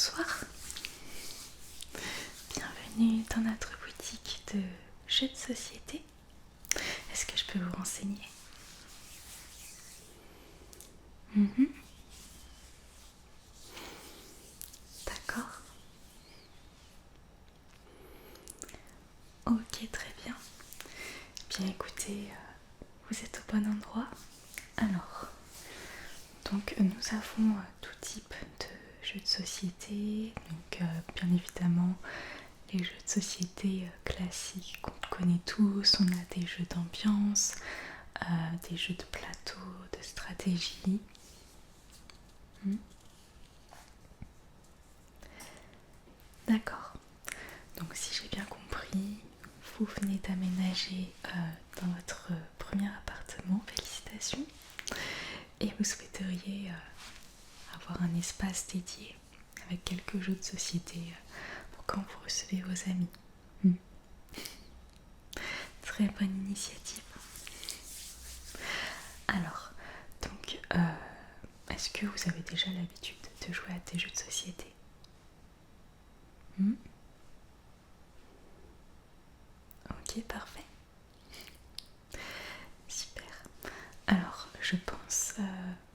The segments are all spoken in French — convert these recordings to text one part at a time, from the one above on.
Bonsoir, bienvenue dans notre boutique de jeux de société. Est-ce que je peux vous renseigner? D'accord. Ok, très bien. Bien écoutez, vous êtes au bon endroit. Alors, donc nous avons tout type de jeux de société. Donc bien évidemment les jeux de société classiques qu'on connaît tous. On a des jeux d'ambiance, des jeux de plateau, de stratégie. D'accord. Donc si j'ai bien compris, vous venez d'aménager dans votre premier appartement, félicitations, et vous souhaiteriez avoir un espace dédié avec quelques jeux de société pour quand vous recevez vos amis. Très bonne initiative. Alors, donc, est-ce que vous avez déjà l'habitude de jouer à des jeux de société? Ok, parfait. Super. Alors, je pense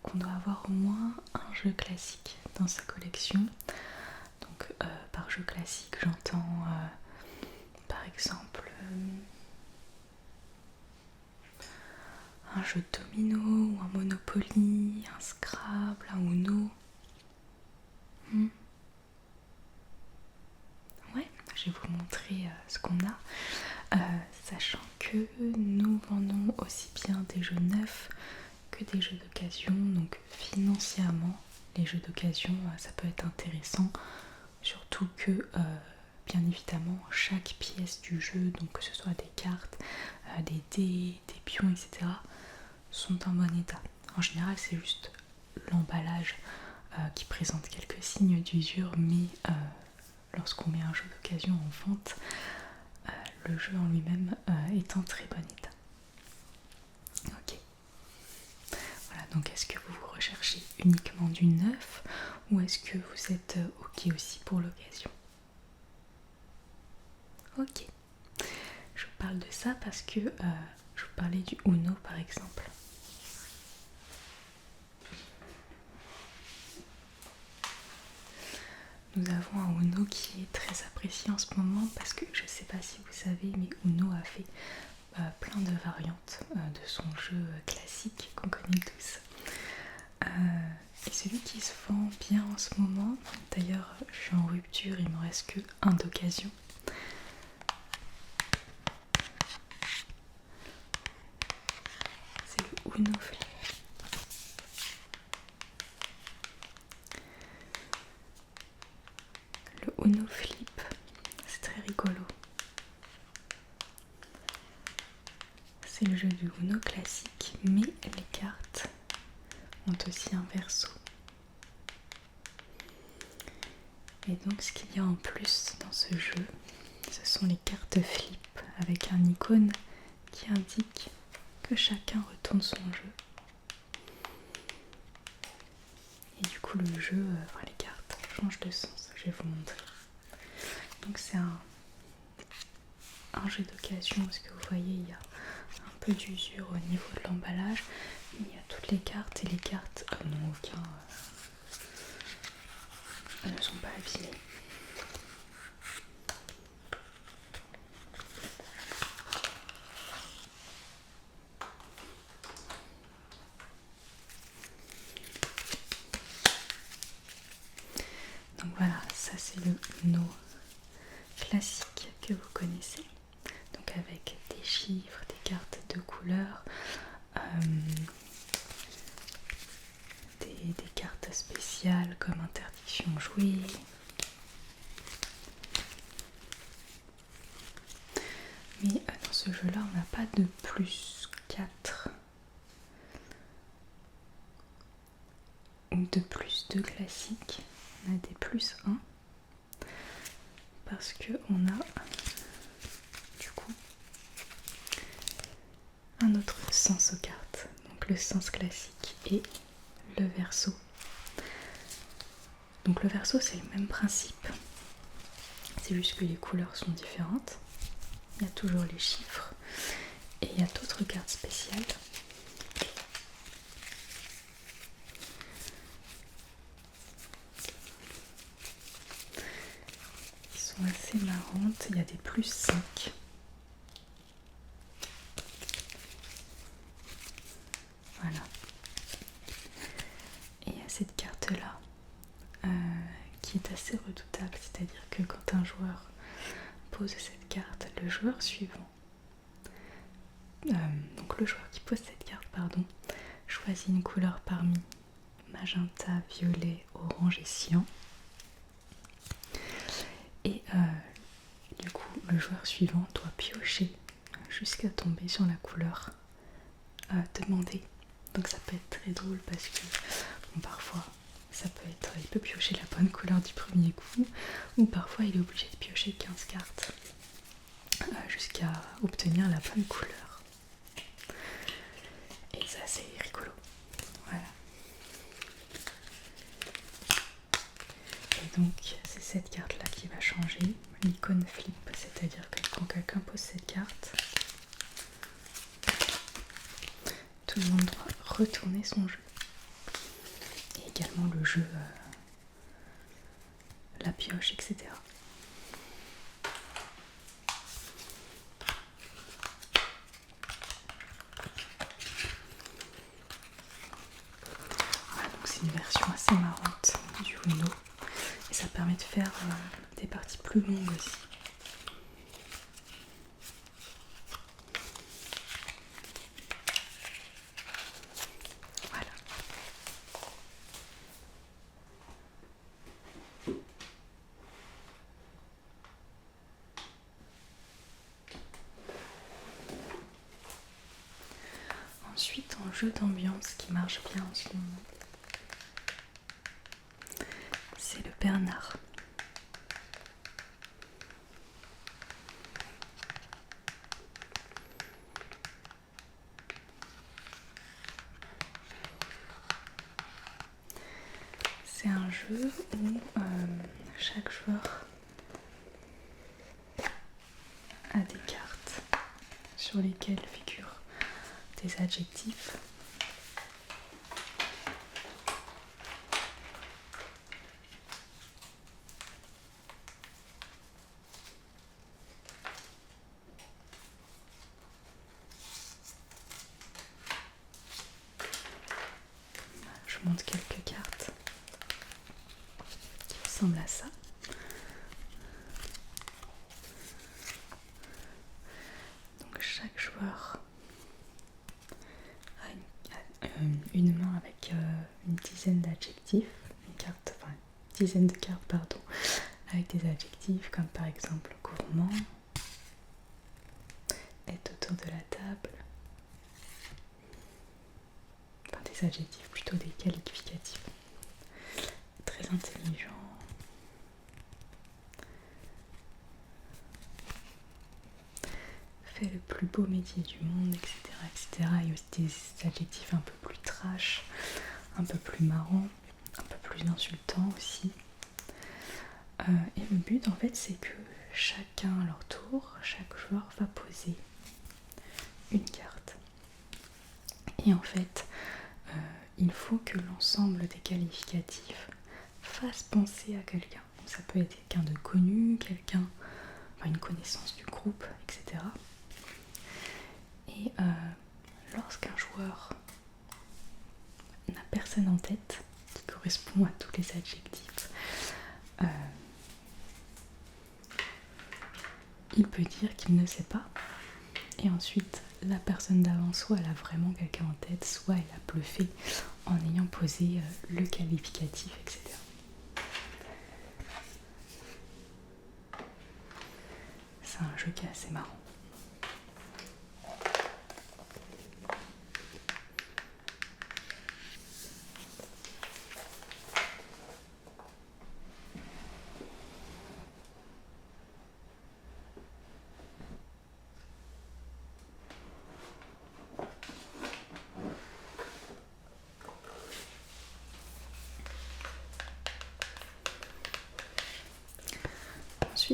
qu'on doit avoir au moins un jeu classique dans sa collection. Donc, par jeu classique, j'entends par exemple un jeu de domino ou un Monopoly, un Scrabble, un Uno. Ouais, je vais vous montrer ce qu'on a, sachant que nous vendons aussi bien des jeux neufs que des jeux d'occasion. Donc financièrement, les jeux d'occasion, ça peut être intéressant, surtout que bien évidemment chaque pièce du jeu, donc que ce soit des cartes, des dés, des pions, etc., sont en bon état. En général, c'est juste l'emballage qui présente quelques signes d'usure, mais lorsqu'on met un jeu d'occasion en vente, le jeu en lui-même est en très bon état. Ok. Voilà, donc est-ce que vous recherchez uniquement du neuf ou est-ce que vous êtes ok aussi pour l'occasion? Ok. Je vous parle de ça parce que je vous parlais du Uno par exemple. Nous avons un Uno qui est très apprécié en ce moment parce que je ne sais pas si vous savez, mais Uno a fait plein de variantes de son jeu classique qu'on connaît tous. Et celui qui se vend bien en ce moment, d'ailleurs je suis en rupture, il me reste que un d'occasion. C'est le Uno Flip. Le Uno Flip, c'est très rigolo. C'est le jeu du Uno classique, mais les cartes ont aussi un verso. Et donc ce qu'il y a en plus dans ce jeu, ce sont les cartes flip avec un icône qui indique que chacun retourne son jeu. Et du coup le jeu, les cartes changent de sens, je vais vous montrer. Donc c'est un jeu d'occasion, parce que vous voyez il y a un peu d'usure au niveau de l'emballage, mais il y a toutes les cartes et les cartes n'ont aucun... elles ne sont pas abîmées. Donc voilà, ça c'est le Uno classique que vous connaissez, donc avec des chiffres, des cartes de couleurs, des cartes spéciales comme interdiction de jouer. Mais dans ce jeu là on n'a pas de plus 4 ou de plus 2 classiques, on a des plus 1 parce que on a du coup un autre sens aux cartes, donc le sens classique et le verso. Donc le verso c'est le même principe, c'est juste que les couleurs sont différentes. Il y a toujours les chiffres et il y a d'autres cartes spéciales. Qui sont assez marrantes, il y a des plus 5. Voilà. Et il y a cette carte là qui est assez redoutable, c'est-à-dire que quand un joueur pose cette carte, le joueur suivant, donc le joueur qui pose cette carte, pardon, choisit une couleur parmi magenta, violet, orange et cyan. Et du coup, le joueur suivant doit piocher jusqu'à tomber sur la couleur demandée. Donc ça peut être très drôle parce que bon, parfois ça peut être, il peut piocher la bonne couleur du premier coup, ou parfois il est obligé de piocher 15 cartes jusqu'à obtenir la bonne couleur. Et ça c'est rigolo. Voilà. Et donc c'est cette carte là qui va changer, l'icône flip, c'est-à-dire que quand quelqu'un pose cette carte, tout le monde doit retourner son jeu. Et également le jeu, la pioche, etc. Voilà, donc c'est une version assez marrante du Uno. Et ça permet de faire des parties plus longues aussi. Voilà. Ensuite, en jeu d'ambiance qui marche bien en ce moment, c'est le Bernard. C'est un jeu où chaque joueur a des cartes sur lesquelles figurent des adjectifs. Je montre quelques cartes qui ressemblent à ça. Donc chaque joueur a une main avec une dizaine d'adjectifs, une dizaine de cartes pardon, avec des adjectifs comme par exemple gourmand, est autour de la table, enfin des adjectifs plutôt des qualificatifs, très intelligent, fait le plus beau métier du monde, etc., etc. Et aussi des adjectifs un peu plus trash, un peu plus marrants, un peu plus insultants aussi. Et le but en fait c'est que chacun à leur tour, chaque joueur va poser une carte. Et en fait, il faut que l'ensemble des qualificatifs fasse penser à quelqu'un. Ça peut être quelqu'un de connu, une connaissance du groupe, etc. Et lorsqu'un joueur n'a personne en tête qui correspond à tous les adjectifs, il peut dire qu'il ne sait pas. Et ensuite, la personne d'avant, soit elle a vraiment quelqu'un en tête, soit elle a bluffé en ayant posé le qualificatif, etc. C'est un jeu qui est assez marrant.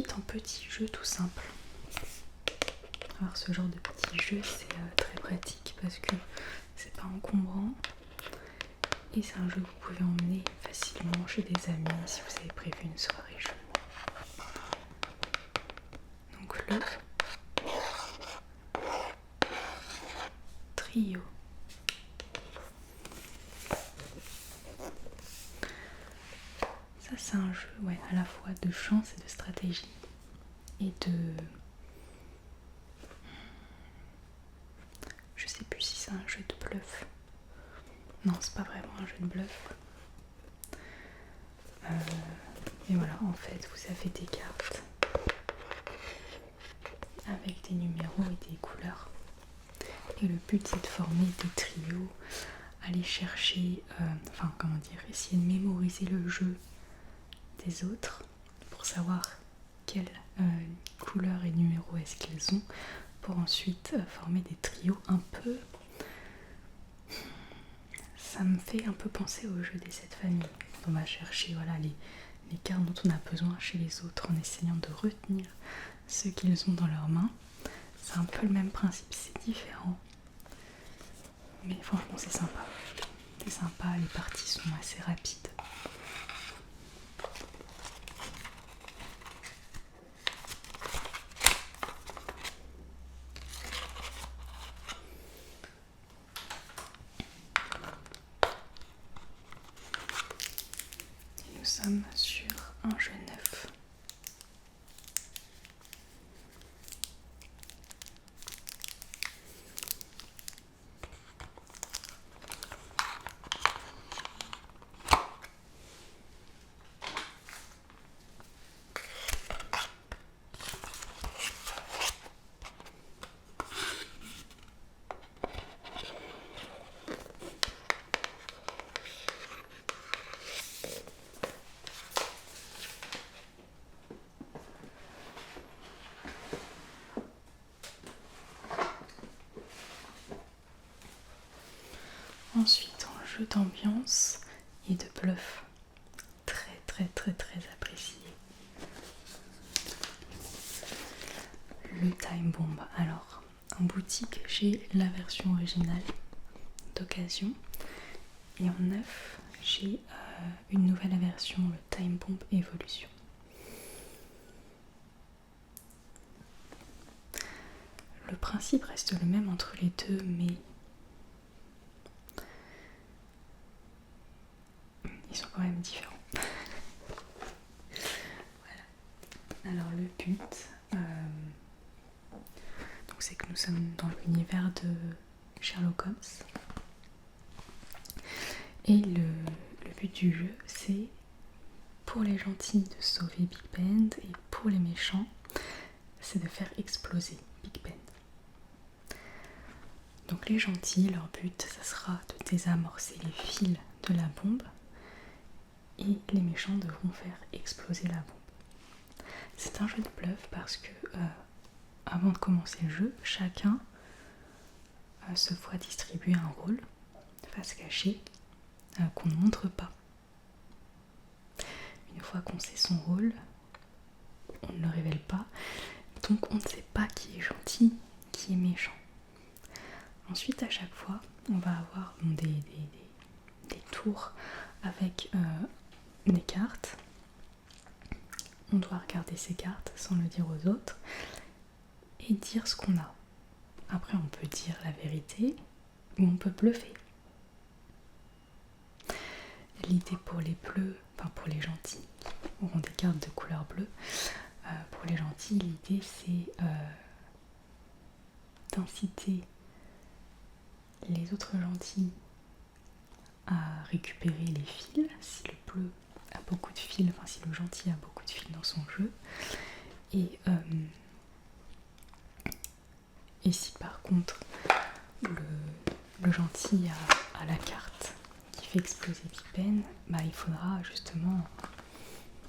ensuite en petit jeu tout simple. Alors ce genre de petit jeu c'est très pratique parce que c'est pas encombrant et c'est un jeu que vous pouvez emmener facilement chez des amis si vous avez prévu une soirée jeu. Donc le trio. Ça c'est un jeu à la fois de chance et de stratégie et de... Je sais plus si c'est un jeu de bluff. Non, c'est pas vraiment un jeu de bluff. Mais voilà, en fait, vous avez des cartes avec des numéros et des couleurs. Et le but, c'est de former des trios, aller chercher, essayer de mémoriser le jeu des autres pour savoir quelle couleur et numéro est-ce qu'ils ont, pour ensuite former des trios un peu... Ça me fait un peu penser au jeu des 7 familles. On va chercher les cartes dont on a besoin chez les autres en essayant de retenir ce qu'ils ont dans leurs mains. C'est un peu le même principe, c'est différent. Mais franchement c'est sympa. C'est sympa, les parties sont assez rapides. Et nous sommes sur un jeu neuf. Ensuite, un jeu d'ambiance et de bluff. Très très très très apprécié. Le Time Bomb. Alors, en boutique, j'ai la version originale d'occasion. Et en neuf, j'ai une nouvelle version, le Time Bomb Evolution. Le principe reste le même entre les deux, mais ils sont quand même différents. Voilà. Alors le but, c'est que nous sommes dans l'univers de Sherlock Holmes. Et le but du jeu, c'est pour les gentils de sauver Big Ben et pour les méchants, c'est de faire exploser Big Ben. Donc les gentils, leur but, ça sera de désamorcer les fils de la bombe et les méchants devront faire exploser la bombe. C'est un jeu de bluff parce que avant de commencer le jeu, chacun se voit distribuer un rôle face cachée qu'on ne montre pas. Une fois qu'on sait son rôle, on ne le révèle pas, donc on ne sait pas qui est gentil, qui est méchant. Ensuite, à chaque fois, on va avoir des tours avec des cartes. On doit regarder ces cartes sans le dire aux autres et dire ce qu'on a. Après, on peut dire la vérité ou on peut bluffer. L'idée pour les bleus, pour les gentils, qui auront des cartes de couleur bleue, pour les gentils, l'idée c'est d'inciter les autres gentils à récupérer les fils, si le bleu a beaucoup de fils, si le gentil a beaucoup de fils dans son jeu, et si par contre le gentil a la carte qui fait exploser Big Ben, il faudra justement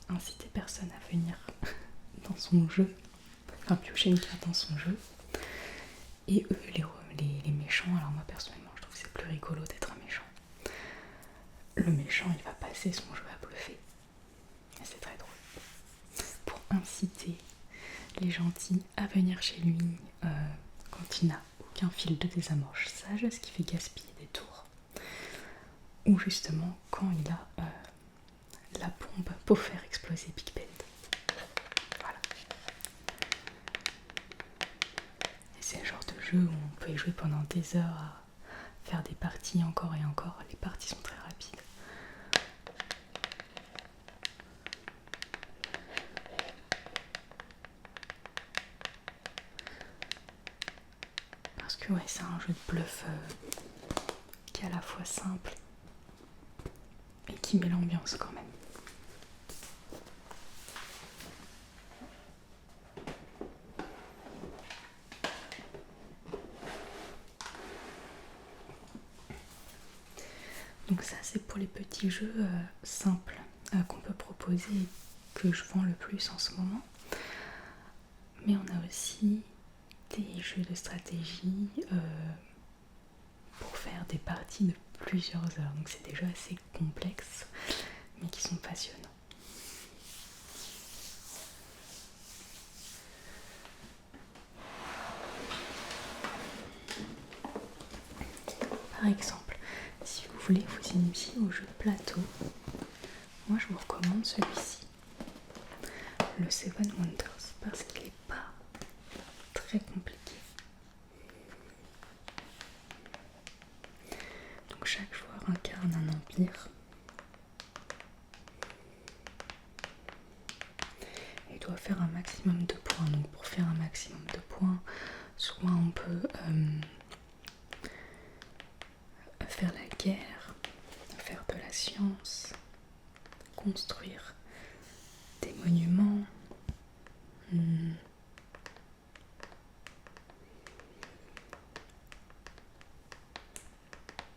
inciter personne à venir dans son jeu, piocher une carte dans son jeu. Et eux, les méchants, alors moi personnellement je trouve que c'est plus rigolo d'être un méchant. Le méchant il va passer son jeu à bluffer. Et c'est très drôle. Pour inciter les gentils à venir chez lui quand il n'a aucun fil de désamorçage, ce qui fait gaspiller des tours, ou justement quand il a la bombe pour faire exploser Big Ben. Voilà. Et c'est le genre de jeu où on peut y jouer pendant des heures à faire des parties encore et encore. Les parties sont très rapides. Parce que ouais, c'est un jeu de bluff qui est à la fois simple et qui met l'ambiance quand même. Donc ça c'est pour les petits jeux simples qu'on peut proposer et que je vends le plus en ce moment. Mais on a aussi des jeux de stratégie pour faire des parties de plusieurs heures. Donc c'est des jeux assez complexes mais qui sont passionnants. Par exemple, si vous voulez vous initier au jeu de plateau, moi je vous recommande celui-ci, le Seven Wonders, parce qu'il n'est pas très compliqué. Donc chaque joueur incarne un empire et doit faire un maximum de points. Donc pour faire un maximum de points, soit on peut faire la guerre, faire de la science, construire des monuments,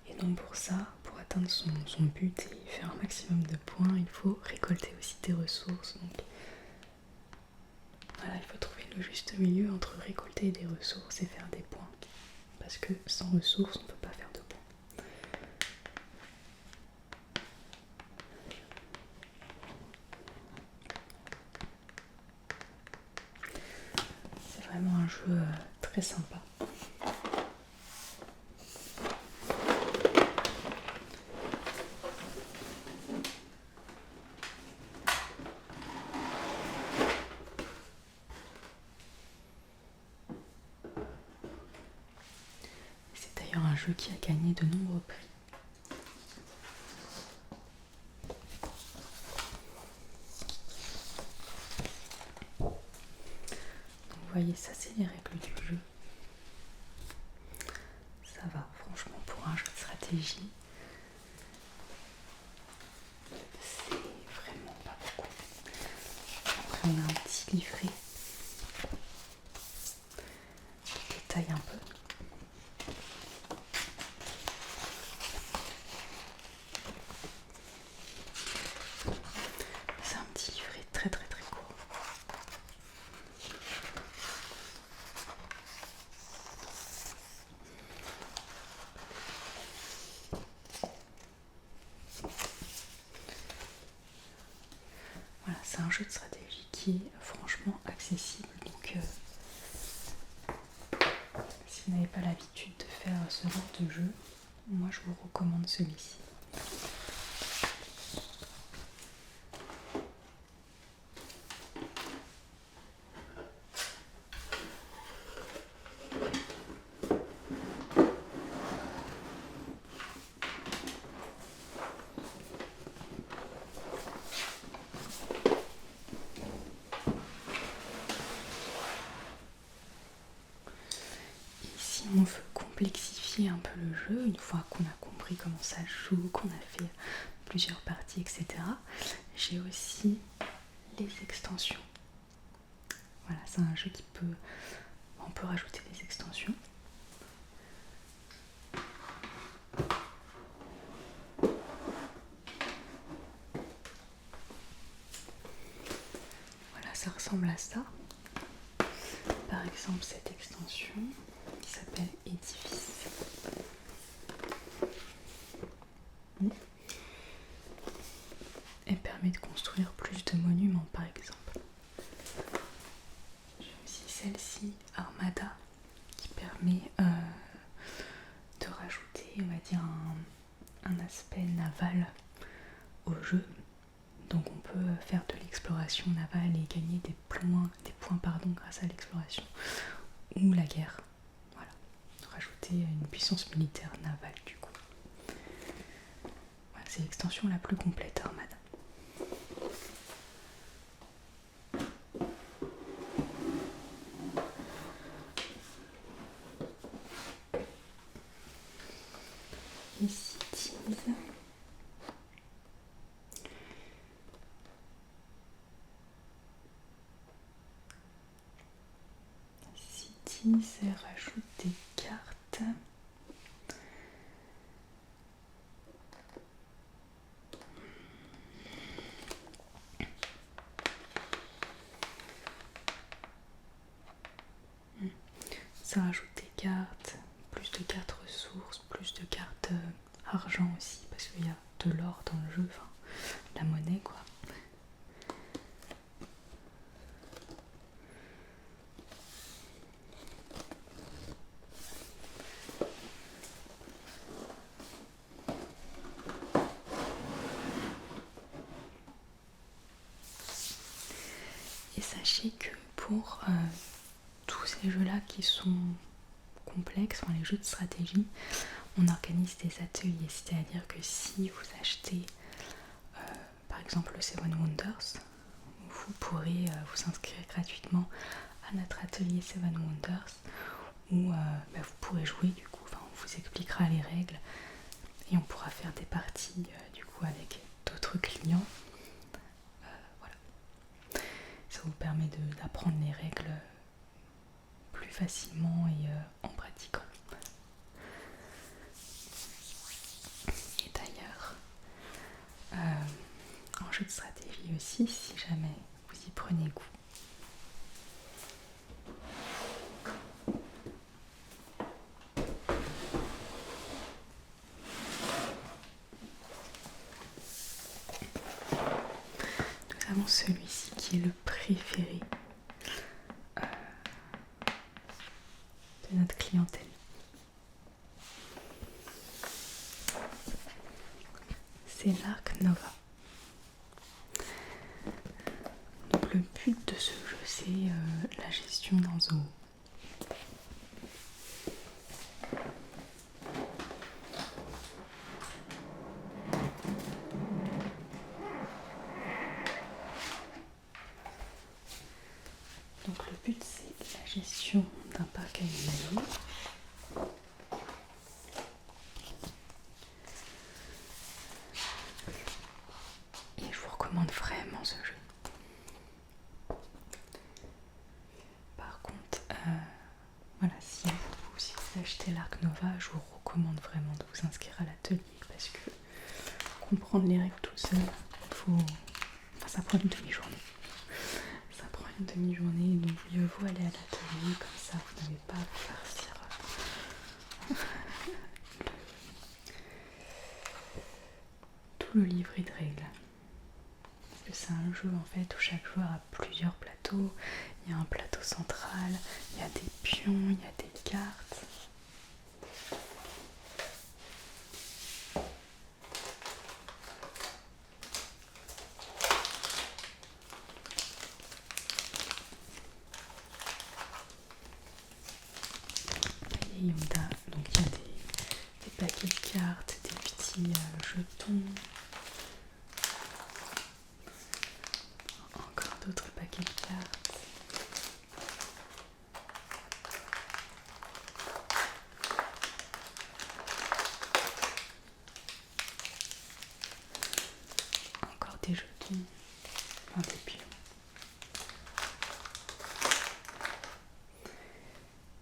et donc pour ça, pour atteindre son but et faire un maximum de points, il faut récolter aussi des ressources. Donc voilà, il faut trouver le juste milieu entre récolter des ressources et faire des points. Parce que sans ressources, on ne peut pas faire de points. C'est vraiment un jeu très sympa. C'est d'ailleurs un jeu qui a gagné de nombreux prix. Vous voyez, ça c'est les règles du jeu. Ça va, franchement, pour un jeu de stratégie, c'est vraiment pas beaucoup. Après, on a un petit livret qui détaille un peu. C'est un petit livret très très très court. Voilà, c'est un jeu de stratégie qui est franchement accessible. Donc, si vous n'avez pas l'habitude de faire ce genre de jeu, moi je vous recommande celui-ci. Si on veut complexifier un peu le jeu, une fois qu'on a compris comment ça joue, qu'on a fait plusieurs parties, etc., j'ai aussi les extensions. Voilà, c'est un jeu on peut rajouter des extensions. Voilà, ça ressemble à ça. Par exemple, cette extension qui s'appelle Édifice. Elle permet de construire plus de monuments, par exemple. aussi Armada qui permet de rajouter, on va dire, un aspect naval au jeu. Donc on peut faire de l'exploration navale et gagner des points grâce à l'exploration ou la guerre. Voilà, rajouter une puissance militaire navale du coup. Voilà, c'est l'extension la plus complète Armada. Et Cities. Cities rajoute des cartes. Ça rajoute des cartes, plus de cartes ressources, plus de cartes argent aussi, parce qu'il y a de l'or dans le jeu, enfin la monnaie quoi. Et sachez que pour tous ces jeux-là qui sont complexes, enfin les jeux de stratégie, on organise des ateliers, c'est-à-dire que si vous achetez par exemple le Seven Wonders, vous pourrez vous inscrire gratuitement à notre atelier Seven Wonders où vous pourrez jouer du coup, enfin, on vous expliquera les règles et on pourra faire des parties du coup avec d'autres clients. Voilà. Ça vous permet d'apprendre les règles plus facilement et en pratiquant. Et d'ailleurs, en jeu de stratégie aussi, si jamais vous y prenez goût, nous avons celui-ci qui est le préféré de notre clientèle. C'est l'Ark Nova. Donc le but de ce jeu, c'est la gestion d'un zoo. Donc le but, c'est la gestion d'un parc animalier. Et je vous recommande vraiment ce jeu. Par contre, voilà, si vous achetez l'Ark Nova, je vous recommande vraiment de vous inscrire à l'atelier parce que comprendre les règles tout seul, ça prend une demi-journée. Ça prend une demi-journée, donc mieux vaut aller à l'atelier, comme ça vous n'avez pas à vous farcir tout le livret de règles. Parce que c'est un jeu en fait où chaque joueur a plusieurs plateaux. Il y a un plateau central, il y a des pions, il y a des cartes. Et donc il y a des paquets de cartes, des petits jetons. Encore d'autres paquets de cartes. Encore des jetons, enfin des pions.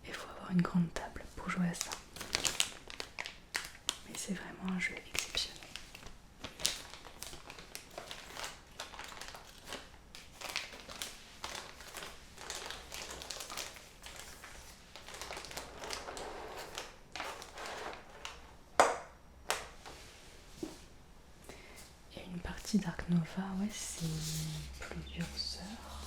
Il faut avoir une grande table pour jouer à ça. Mais c'est vraiment un jeu exceptionnel. Et une partie d'Ark Nova, ouais, c'est plusieurs heures.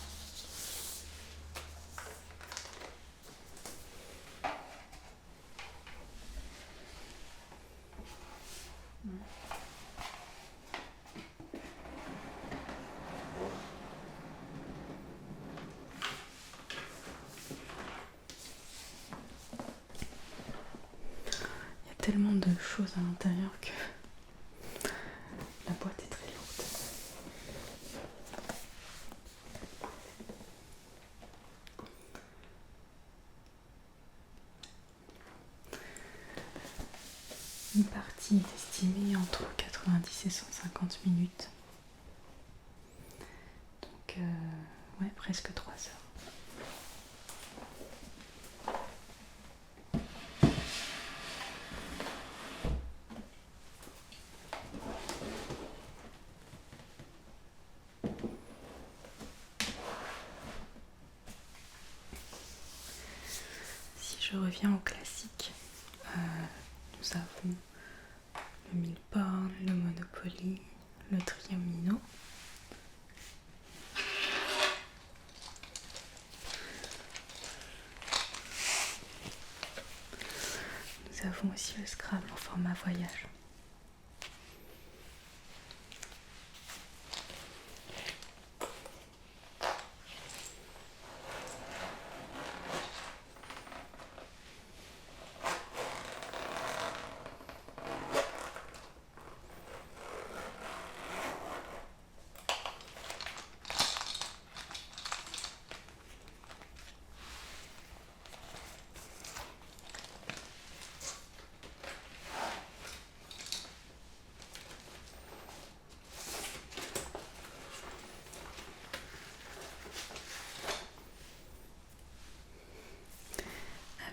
tellement de choses à l'intérieur que la boîte est très lourde. Une partie est estimée entre 90 et 150 minutes. Donc, ouais, presque 3 heures. Si je reviens au classique, nous avons le Milborn, le Monopoly, le Triomino. Nous avons aussi le Scrabble en format voyage.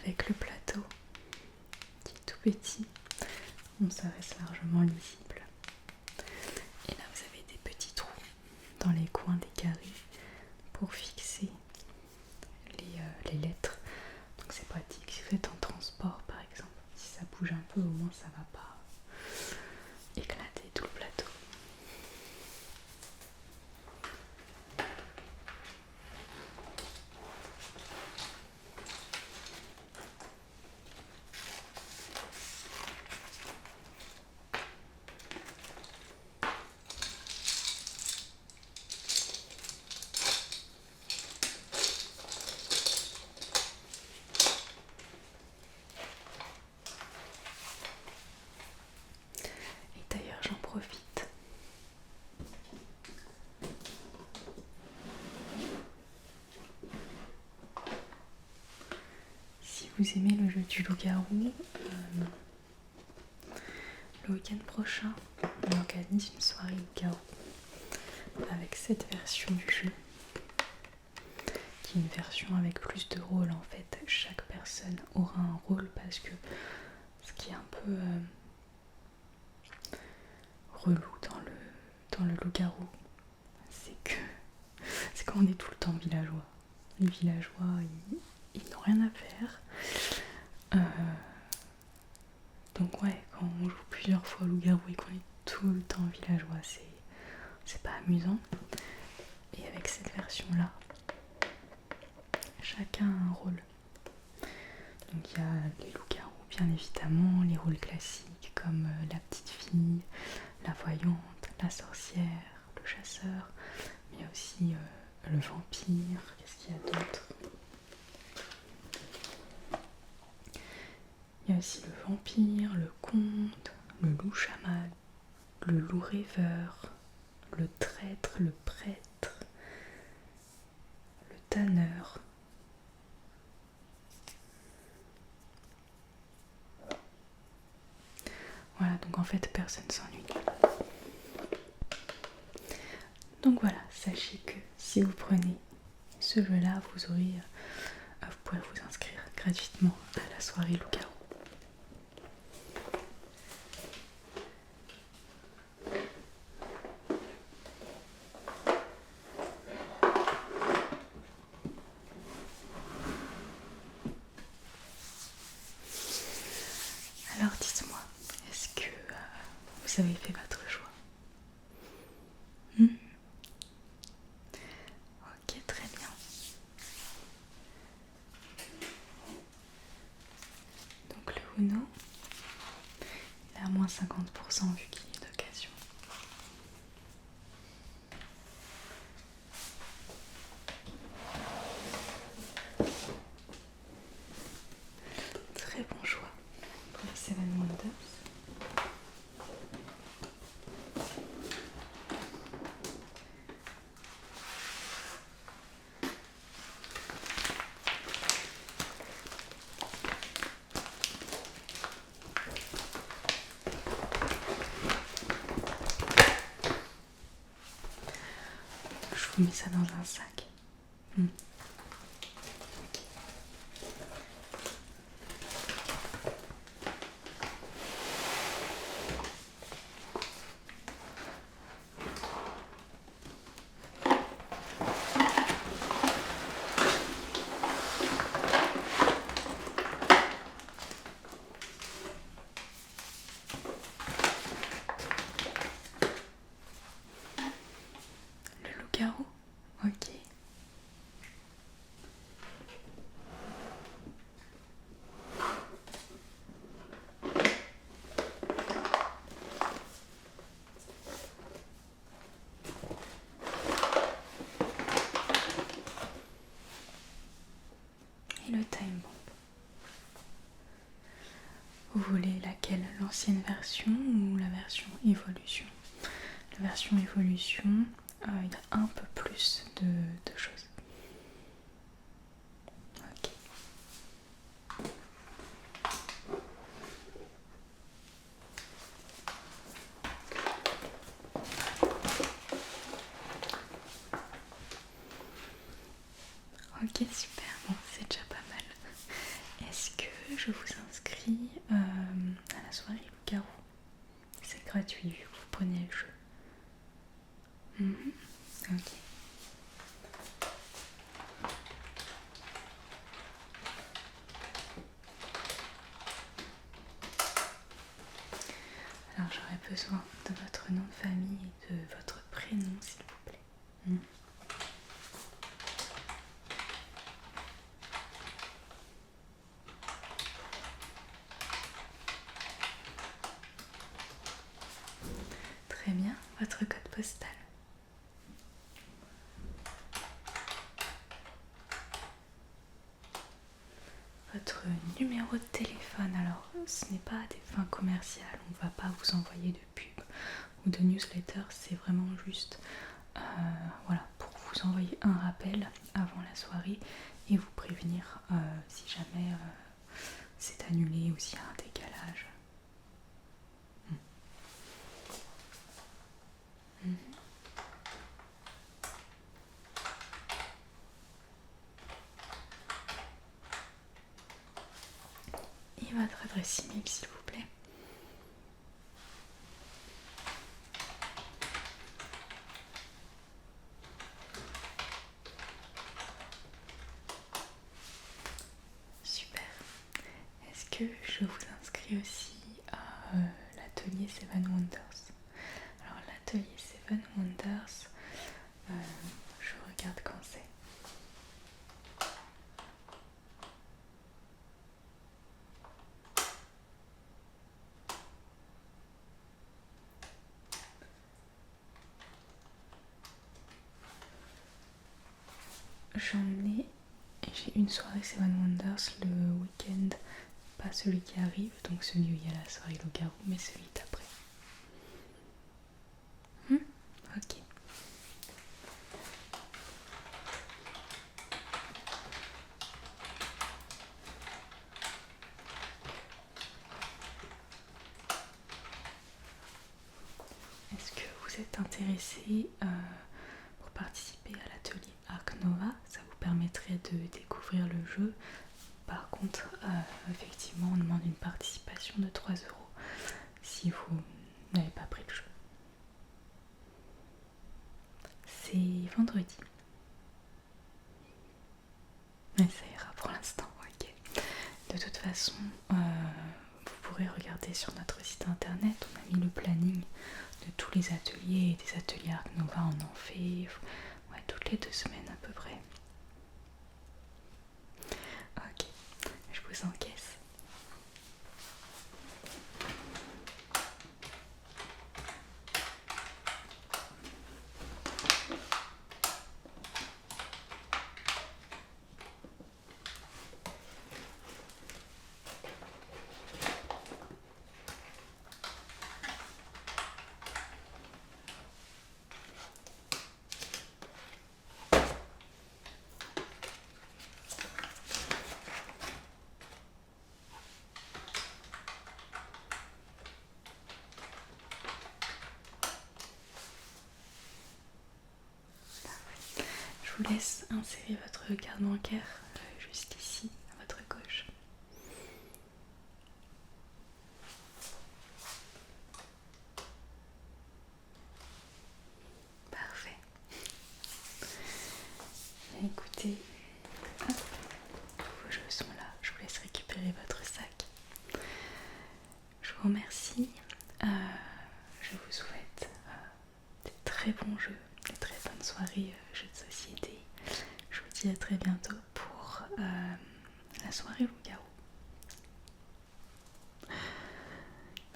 Avec le plateau qui est tout petit, bon, ça reste largement lisible. Et là vous avez des petits trous dans les coins des carrés pour fixer les lettres. Donc c'est pratique si vous êtes en transport par exemple. Si ça bouge un peu, au moins ça va pas éclater tout le plateau. Et d'ailleurs j'en profite. Si vous aimez le jeu du loup-garou, le week-end prochain, on organise une soirée loup-garou avec cette version du jeu, qui est une version avec plus de rôles en fait. Chaque personne aura un rôle parce que ce qui est un peu relou dans le loup-garou, c'est qu'on est tout le temps villageois. Les villageois, ils n'ont rien à faire. Donc ouais, quand on joue plusieurs fois au loup-garou et qu'on est tout le temps villageois, c'est pas amusant. Et avec cette version-là, chacun a un rôle. Donc il y a les loups-garous, bien évidemment, les rôles classiques comme la petite fille, la voyante, la sorcière, le chasseur, mais il y a aussi le vampire. Qu'est-ce qu'il y a d'autre? Il y a aussi le vampire, le conte, le loup chaman, le loup rêveur, le traître, le prêtre, le tanneur. Voilà, donc en fait personne s'ennuie. Donc voilà, sachez que si vous prenez ce jeu-là, vous pourrez vous inscrire gratuitement à la soirée loup-garou. Alors dites-moi, est-ce que vous avez fait votre choix? Ok, très bien. Donc le Uno, il est à moins 50% vu qu'il est d'occasion. Très bon choix pour le Seven Wonders. On met ça dans un sac. Ok. Le loup-garou. Ok. Et le time bomb. Vous voulez laquelle? L'ancienne version ou la version évolution? La version évolution, il y a un peu plus de choses. Ok. Ok, super, bon, c'est déjà pas mal. Est-ce que je vous inscris à la soirée loup-garou? C'est gratuit vu que vous prenez le jeu. Ok. Alors j'aurais besoin de votre nom de famille et de votre prénom s'il vous plaît. Très bien, votre code postal. Votre numéro de téléphone, alors ce n'est pas à des fins commerciales, on ne va pas vous envoyer de pub ou de newsletter, c'est vraiment juste voilà, pour vous envoyer un rappel avant la soirée et vous prévenir si jamais c'est annulé ou s'il y a un décalage. Et votre adresse email s'il vous plaît. Super. Est-ce que je vous inscris aussi à l'atelier Seven Wonders? Alors l'atelier Seven Wonders, je regarde quand c'est. J'ai une soirée Seven Wonders le week-end, pas celui qui arrive, donc celui où il y a la soirée loup-garou, mais celui d'après. Ok. Est-ce que vous êtes intéressé pour participer à l'atelier Arc Nova? Ça vous permettrait de découvrir le jeu. Par contre, effectivement, on demande une participation de 3 € si vous n'avez pas pris le jeu. C'est vendredi. Mais ça ira pour l'instant, ok. De toute façon, vous pourrez regarder sur notre site internet, on a mis le planning de tous les ateliers et des ateliers Arc Nova, on en fait toutes les 2 semaines à peu près. Ok, je vous encaisse. Je vous laisse insérer votre carte bancaire juste ici, à votre gauche. Parfait. Bien, écoutez, hop, vos jeux sont là. Je vous laisse récupérer votre sac. Je vous remercie. Je vous souhaite des très bons jeux, des très bonnes soirées jeux de société. Je vous dis à très bientôt pour la soirée loup-garou.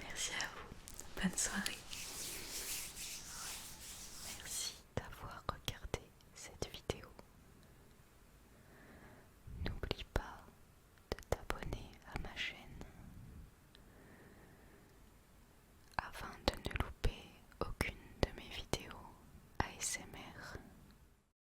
Merci à vous. Bonne soirée.